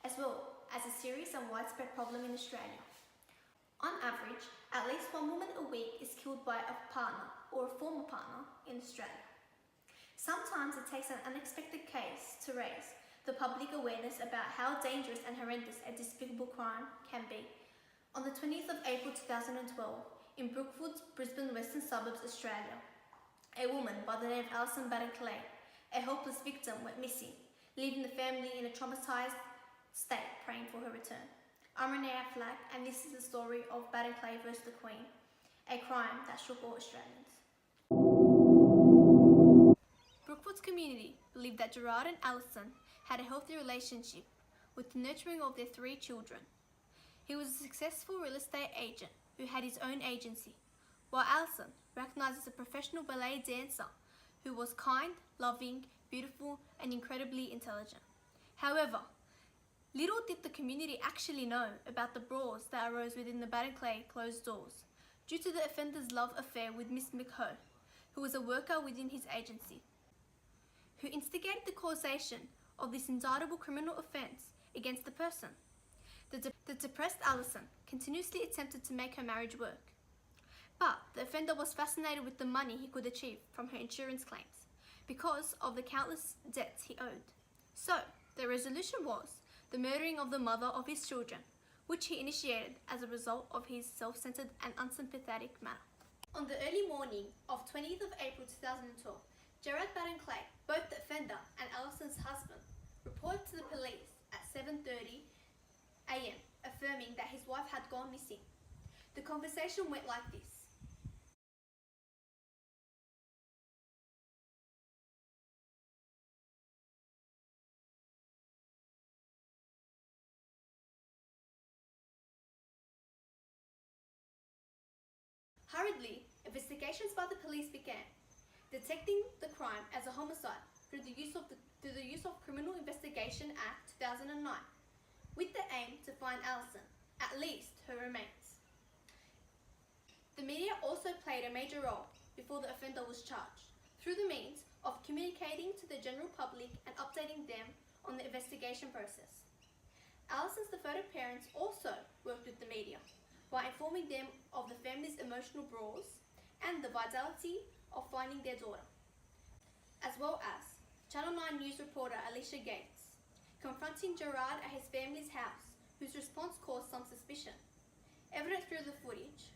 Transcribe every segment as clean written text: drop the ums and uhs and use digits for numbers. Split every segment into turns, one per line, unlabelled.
as well as a serious and widespread problem in Australia. On average, at least one woman a week is killed by a partner or a former partner in Australia. Sometimes it takes an unexpected case to raise the public awareness about how dangerous and horrendous a despicable crime can be. On the 20th of April 2012, in Brookwood's Brisbane Western Suburbs, Australia, a woman by the name of Gerard Baden-Clay, a helpless victim, went missing, leaving the family in a traumatised state praying for her return. I'm Rene Aflak, and this is the story of Baden-Clay vs the Queen, a crime that shook all Australians. Brookwood's community believed that Gerard and Alison had a healthy relationship with the nurturing of their 3 children. He was a successful real estate agent who had his own agency, while Alison, recognised as a professional ballet dancer who was kind, loving, beautiful and incredibly intelligent. However, little did the community actually know about the brawls that arose within the Baden-Clay closed doors due to the offender's love affair with Miss McHo, who was a worker within his agency, who instigated the causation of this indictable criminal offence against the person. The depressed Alison continuously attempted to make her marriage work, but the offender was fascinated with the money he could achieve from her insurance claims because of the countless debts he owed. So, the resolution was the murdering of the mother of his children, which he initiated as a result of his self-centered and unsympathetic manner. On the early morning of 20th of April 2012, Gerard Baden-Clay, both the offender and Alison's husband, reported to the police at 7:30 a.m. affirming that his wife had gone missing. The conversation went like this. Hurriedly, investigations by the police began, detecting the crime as a homicide through the use of Criminal Investigation Act 2009, with the aim to find Alison, at least her remains. The media also played a major role before the offender was charged, through the means of communicating to the general public and updating them on the investigation process. Alison's devoted parents also worked with the media by informing them of the family's emotional brawls and the vitality of finding their daughter, as well as Channel 9 news reporter Alicia Gates, confronting Gerard at his family's house, whose response caused some suspicion. Evident through the footage,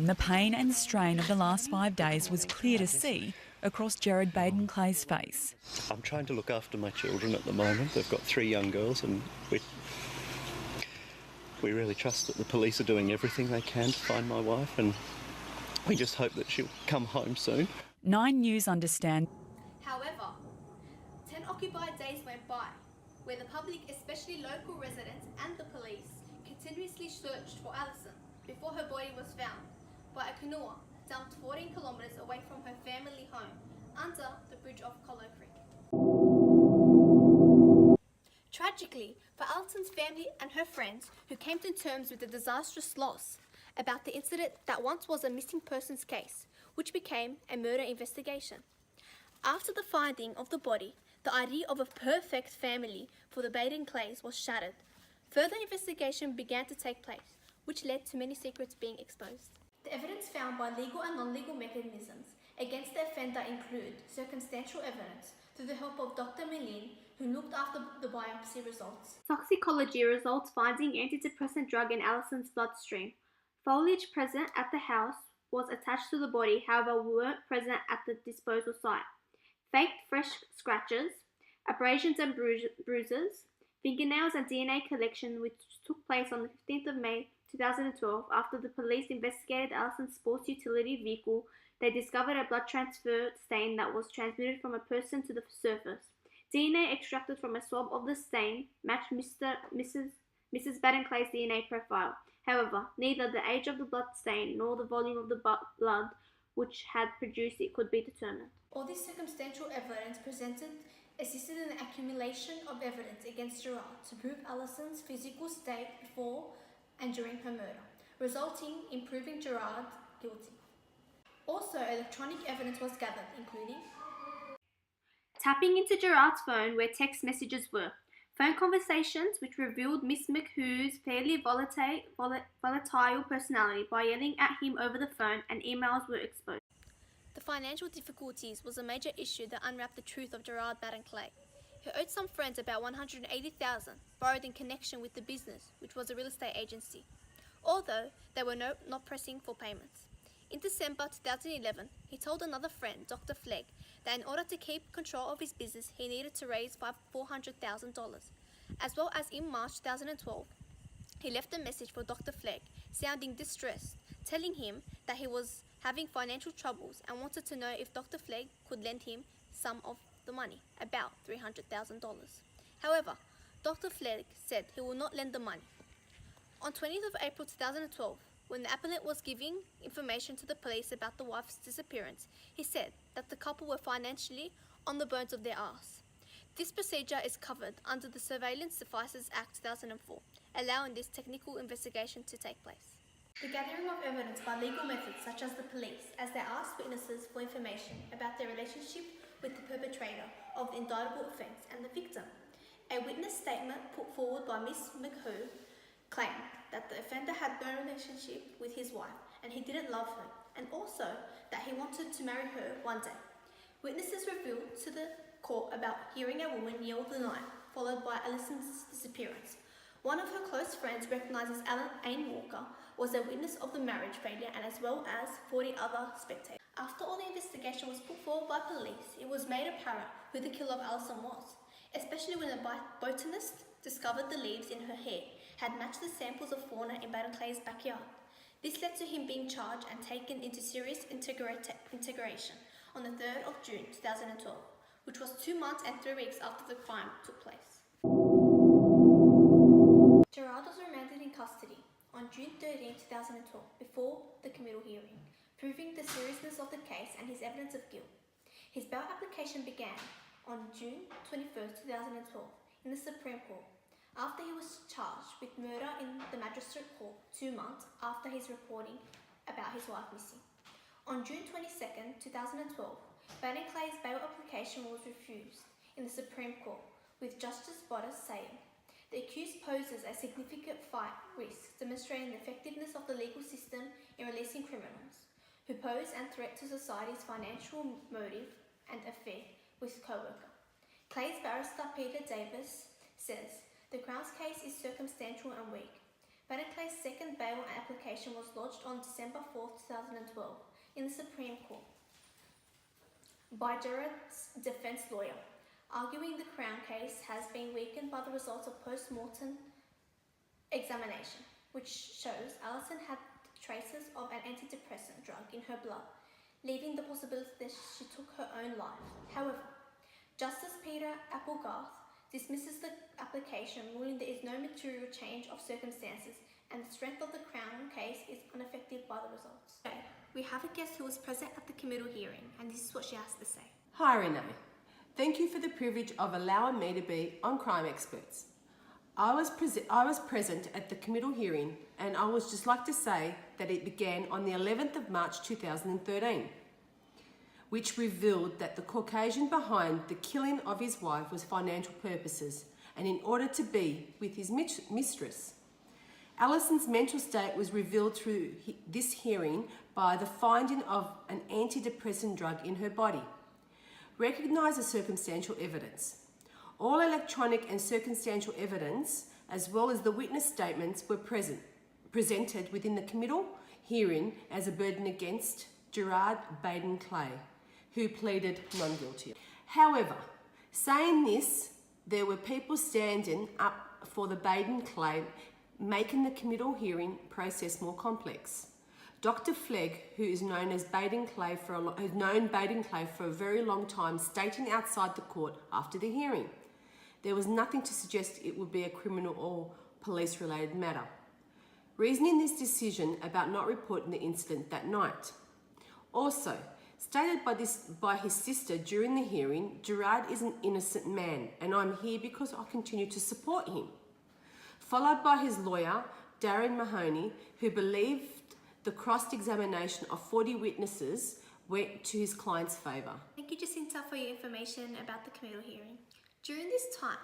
The pain and strain of the last 5 days was clear to see across Gerard Baden-Clay's face.
I'm trying to look after my children at the moment. They've got 3 young girls, and we really trust that the police are doing everything they can to find my wife, and we just hope that she'll come home soon.
9 News understand.
however, 10 occupied days went by, where the public, especially local residents and the police, continuously searched for Alison before her body was found by a canoe dumped 14 kilometres away from her family home under the bridge of Colo Creek. Tragically, for Alison's family and her friends who came to terms with the disastrous loss about the incident that once was a missing persons case, which became a murder investigation. After the finding of the body, the idea of a perfect family for the Baden-Clays was shattered. Further investigation began to take place, which led to many secrets being exposed. The evidence found by legal and non-legal mechanisms against the offender include circumstantial evidence through the help of Dr. Millen, who looked after the biopsy results. Toxicology results finding antidepressant drug in Alison's bloodstream. Foliage present at the house was attached to the body, however weren't present at the disposal site. Faked fresh scratches, abrasions and bruises, fingernails and DNA collection which took place on the 15th of May 2012 after the police investigated Alison's sports utility vehicle. They discovered a blood transfer stain that was transmitted from a person to the surface. DNA extracted from a swab of the stain matched Mrs. Baden-Clay's DNA profile. However, neither the age of the blood stain nor the volume of the blood which had produced it could be determined. All this circumstantial evidence presented assisted in the accumulation of evidence against Gerard to prove Alison's physical state before and during her murder, resulting in proving Gerard guilty. Also, electronic evidence was gathered, including tapping into Gerard's phone where text messages were, Phone conversations which revealed Miss McHugh's fairly volatile personality by yelling at him over the phone, and emails were exposed. The financial difficulties was a major issue that unwrapped the truth of Gerard Baden-Clay, who owed some friends about $180,000 borrowed in connection with the business, which was a real estate agency, although they were not pressing for payments. In December 2011, he told another friend, Dr. Flegg, that in order to keep control of his business, he needed to raise $400,000. As well as in March 2012, he left a message for Dr. Flegg, sounding distressed, telling him that he was having financial troubles and wanted to know if Dr. Flegg could lend him some of the money, about $300,000. However, Dr. Flegg said he will not lend the money. On 20th of April 2012, when the appellant was giving information to the police about the wife's disappearance, he said that the couple were financially on the bones of their arse. This procedure is covered under the Surveillance Devices Act 2004, allowing this technical investigation to take place. The gathering of evidence by legal methods such as the police, as they asked witnesses for information about their relationship with the perpetrator of the indictable offence and the victim. A witness statement put forward by Miss McHugh claimed that the offender had no relationship with his wife and he didn't love her, and also that he wanted to marry her one day. Witnesses revealed to the court about hearing a woman yell the night, followed by Allison's disappearance. One of her close friends, recognised as Anne Walker, was a witness of the marriage failure, and as well as 40 other spectators. After all the investigation was put forward by police, it was made apparent who the killer of Allison was, especially when a botanist discovered the leaves in her hair had matched the samples of fauna in Baden-Clay's backyard. This led to him being charged and taken into serious integration on the 3rd of June 2012, which was 2 months and 3 weeks after the crime took place. Gerard was remanded in custody on June 13, 2012, before the committal hearing, proving the seriousness of the case and his evidence of guilt. His bail application began on June 21, 2012, in the Supreme Court, after he was charged with murder in the Magistrate Court 2 months after his reporting about his wife missing. On June 22, 2012, Baden-Clay's bail application was refused in the Supreme Court, with Justice Bottas saying, "The accused poses a significant risk, demonstrating the effectiveness of the legal system in releasing criminals who pose a threat to society's financial motive and affair with co-worker." Clay's barrister Peter Davis says, "The Crown's case is circumstantial and weak." Baden-Clay's second bail application was lodged on December 4, 2012 in the Supreme Court by Gerard's defence lawyer, arguing the Crown case has been weakened by the results of post-mortem examination, which shows Allison had traces of an antidepressant drug in her blood, leaving the possibility that she took her own life. However, Justice Peter Applegarth dismisses the application, ruling there is no material change of circumstances and the strength of the Crown case is unaffected by the results. Today, we have a guest who was present at the committal hearing, and this is what she has to say.
Hi Rene. Thank you for the privilege of allowing me to be on Crime Experts. I was present at the committal hearing, and I would just like to say that it began on the 11th of March 2013, which revealed that the Caucasian behind the killing of his wife was financial purposes and in order to be with his mistress. Allison's mental state was revealed through this hearing by the finding of an antidepressant drug in her body. Recognise as circumstantial evidence. All electronic and circumstantial evidence, as well as the witness statements, were presented within the committal hearing as a burden against Gerard Baden-Clay, who pleaded non-guilty. However, saying this, there were people standing up for the Baden-Clay, making the committal hearing process more complex. Dr. Flegg, who is known as Baden-Clay has known Baden-Clay for a very long time, stating outside the court after the hearing, there was nothing to suggest it would be a criminal or police-related matter, reasoning this decision about not reporting the incident that night. Also, stated by his sister during the hearing, Gerard is an innocent man and I'm here because I continue to support him. Followed by his lawyer, Darren Mahoney, who believed the cross-examination of 40 witnesses went to his client's favour.
Thank you, Jacinta, for your information about the committal hearing. During this time,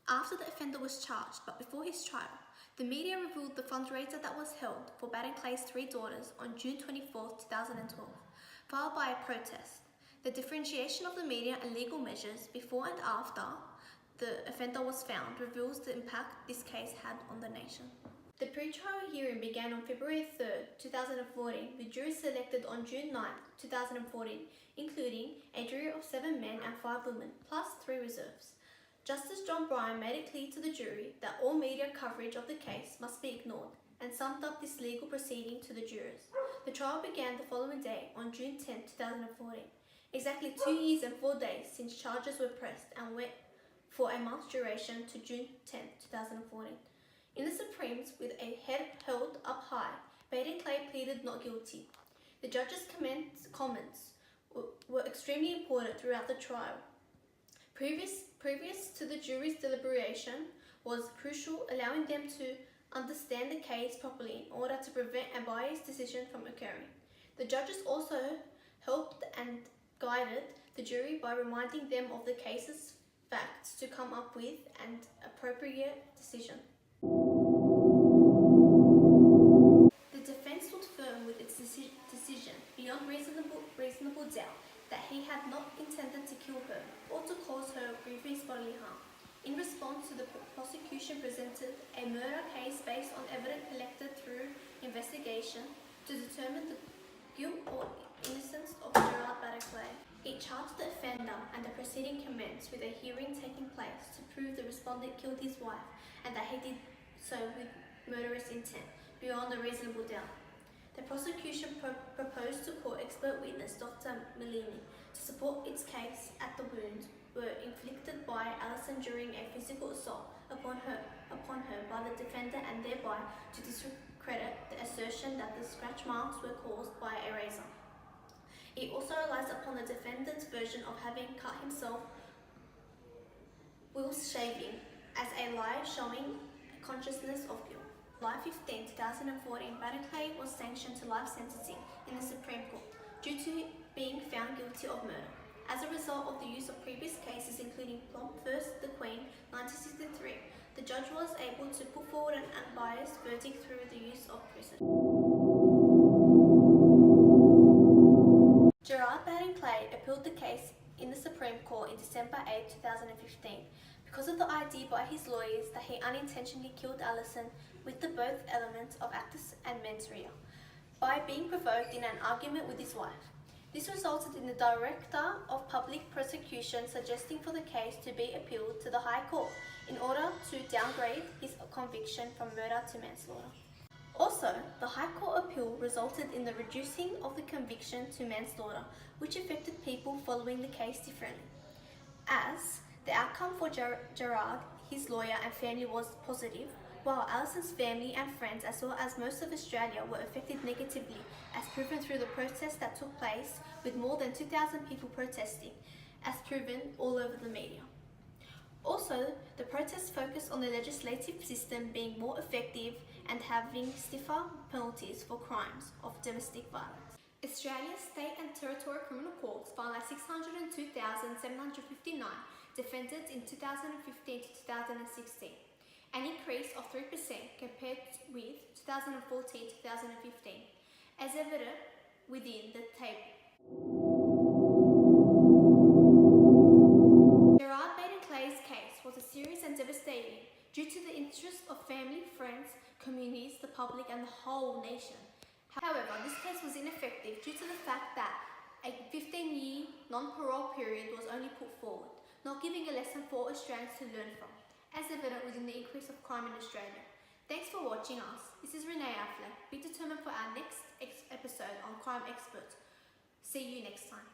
After the offender was charged, but before his trial, the media revealed the fundraiser that was held for Baden-Clay's 3 daughters on June 24, 2012, followed by a protest. The differentiation of the media and legal measures before and after the offender was found reveals the impact this case had on the nation. The pre-trial hearing began on February 3, 2014, with juries selected on June 9, 2014, including a jury of 7 men and 5 women, plus 3 reserves. Justice John Bryan made it clear to the jury that all media coverage of the case must be ignored and summed up this legal proceeding to the jurors. The trial began the following day on June 10, 2014, exactly 2 years and 4 days since charges were pressed, and went for a month's duration to June 10, 2014. In the Supremes, with a head held up high, Baden-Clay pleaded not guilty. The judge's comments were extremely important throughout the trial. Previous to the jury's deliberation was crucial, allowing them to understand the case properly in order to prevent a biased decision from occurring. The judges also helped and guided the jury by reminding them of the case's facts to come up with an appropriate decision. The defense stood firm with its decision beyond reasonable doubt that he had not intended to kill her or to cause her grievous bodily harm. In response to the prosecution presented a murder case based on evidence collected through investigation to determine the guilt or innocence of Gerard Baden-Clay. It charged the offender, and the proceeding commenced with a hearing taking place to prove the respondent killed his wife and that he did so with murderous intent beyond a reasonable doubt. The prosecution proposed to court expert witness Dr. Melini to support its case at the wounds were inflicted by Alison during a physical assault upon her by the defender, and thereby to discredit the assertion that the scratch marks were caused by a razor. It also relies upon the defendant's version of having cut himself whilst shaving as a lie showing consciousness of guilt. July 15, 2014, Baden-Clay was sanctioned to life sentencing in the Supreme Court due to being found guilty of murder. As a result of the use of previous cases including Plump v. The Queen, 1963, the judge was able to put forward an unbiased verdict through the use of precedent. Gerard Baden-Clay appealed the case in the Supreme Court in December 8, 2015 because of the idea by his lawyers that he unintentionally killed Alison with the both elements of actus and mens rea by being provoked in an argument with his wife. This resulted in the Director of Public Prosecution suggesting for the case to be appealed to the High Court in order to downgrade his conviction from murder to manslaughter. Also, the High Court appeal resulted in the reducing of the conviction to manslaughter, which affected people following the case differently. As the outcome for Gerard, his lawyer and family was positive, while Alison's family and friends, as well as most of Australia, were affected negatively, as proven through the protests that took place with more than 2,000 people protesting, as proven all over the media. Also, the protests focused on the legislative system being more effective and having stiffer penalties for crimes of domestic violence. Australia's state and territorial criminal courts found that 602,759 defendants in 2015 to 2016, an increase of 3% compared with 2014-2015, as evident within the table. Gerard Baden-Clay's case was a serious and devastating due to the interest of family, friends, communities, the public and the whole nation. However, this case was ineffective due to the fact that a 15-year non-parole period was only put forward, not giving a lesson for Australians to learn from, as evident within the increase of crime in Australia. Thanks for watching us. This is Rene Aflak. Be determined for our next episode on Crime Experts. See you next time.